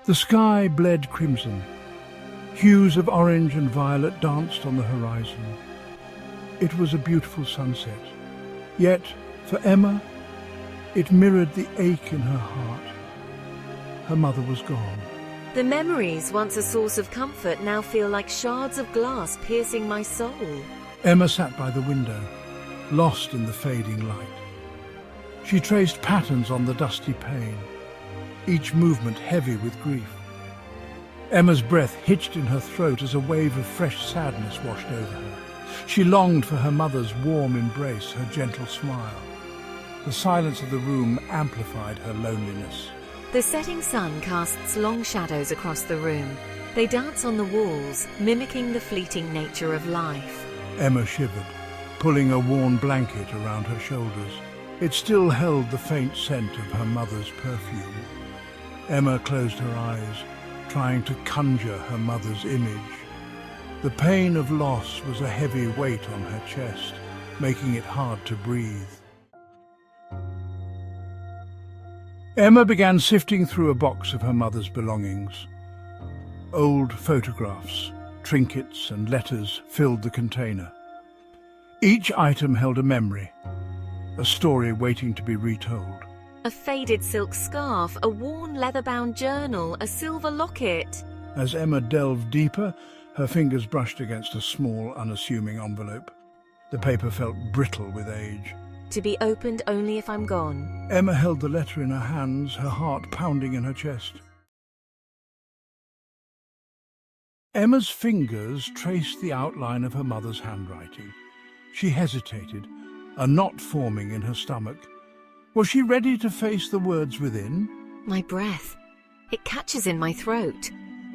The sky bled crimson. Hues of orange and violet danced on the horizon. It was a beautiful sunset. Yet, for Emma, it mirrored the ache in her heart. Her mother was gone. The memories, once a source of comfort, now feel like shards of glass piercing my soul. Emma sat by the window, lost in the fading light. She traced patterns on the dusty pane, each movement heavy with grief. Emma's breath hitched in her throat as a wave of fresh sadness washed over her. She longed for her mother's warm embrace, her gentle smile. The silence of the room amplified her loneliness. The setting sun casts long shadows across the room. They dance on the walls, mimicking the fleeting nature of life. Emma shivered, pulling a worn blanket around her shoulders. It still held the faint scent of her mother's perfume. Emma closed her eyes, trying to conjure her mother's image. The pain of loss was a heavy weight on her chest, making it hard to breathe. Emma began sifting through a box of her mother's belongings. Old photographs, trinkets and letters filled the container. Each item held a memory, a story waiting to be retold. A faded silk scarf, a worn leather-bound journal, a silver locket. As Emma delved deeper, her fingers brushed against a small, unassuming envelope. The paper felt brittle with age. To be opened only if I'm gone. Emma held the letter in her hands, her heart pounding in her chest. Emma's fingers traced the outline of her mother's handwriting. She hesitated, a knot forming in her stomach. Was she ready to face the words within? My breath. It catches in my throat.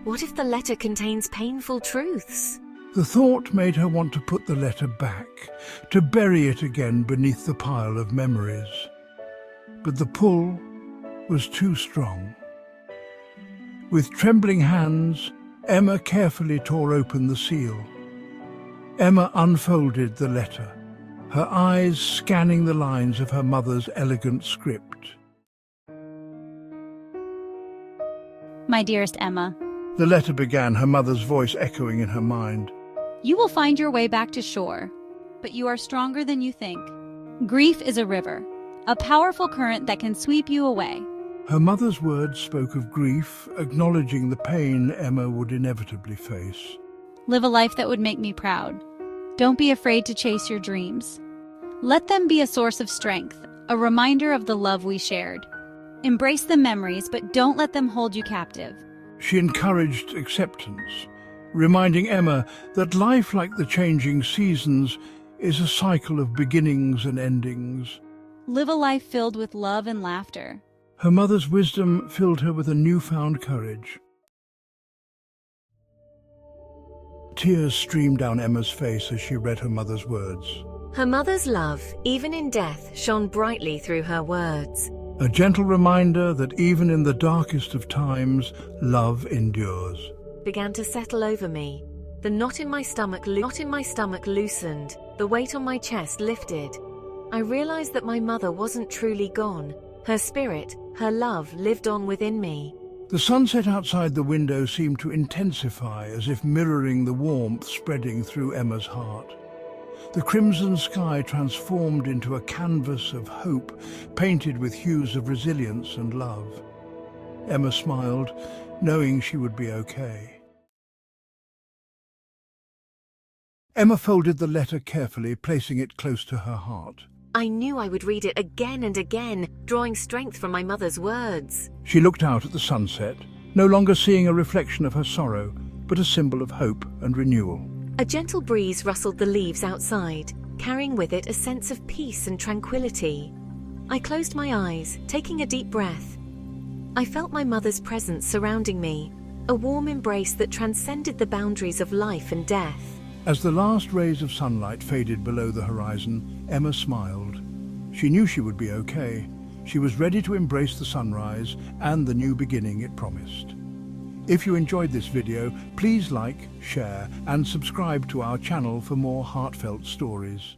What if the letter contains painful truths? The thought made her want to put the letter back, to bury it again beneath the pile of memories. But the pull was too strong. With trembling hands, Emma carefully tore open the seal. Emma unfolded the letter, her eyes scanning the lines of her mother's elegant script. My dearest Emma, The letter began, her mother's voice echoing in her mind. you will find your way back to shore, but you are stronger than you think. Grief is a river, a powerful current that can sweep you away. Her mother's words spoke of grief, acknowledging the pain Emma would inevitably face. Live a life that would make me proud. Don't be afraid to chase your dreams. Let them be a source of strength, a reminder of the love we shared. Embrace the memories, but don't let them hold you captive. She encouraged acceptance, reminding Emma that life, like the changing seasons, is a cycle of beginnings and endings. Live a life filled with love and laughter. Her mother's wisdom filled her with a newfound courage. Tears streamed down Emma's face as she read her mother's words. Her mother's love, even in death, shone brightly through her words. A gentle reminder that even in the darkest of times, love endures. Began to settle over me. The knot in my stomach loosened. The weight on my chest lifted. I realized that my mother wasn't truly gone. Her spirit, her love, lived on within me. The sunset outside the window seemed to intensify, as if mirroring the warmth spreading through Emma's heart. The crimson sky transformed into a canvas of hope, painted with hues of resilience and love. Emma smiled, knowing she would be okay. Emma folded the letter carefully, placing it close to her heart. I knew I would read it again and again, drawing strength from my mother's words. She looked out at the sunset, no longer seeing a reflection of her sorrow, but a symbol of hope and renewal. A gentle breeze rustled the leaves outside, carrying with it a sense of peace and tranquility. I closed my eyes, taking a deep breath. I felt my mother's presence surrounding me, a warm embrace that transcended the boundaries of life and death. As the last rays of sunlight faded below the horizon, Emma smiled. She knew she would be okay. She was ready to embrace the sunrise and the new beginning it promised. If you enjoyed this video, please like, share, and subscribe to our channel for more heartfelt stories.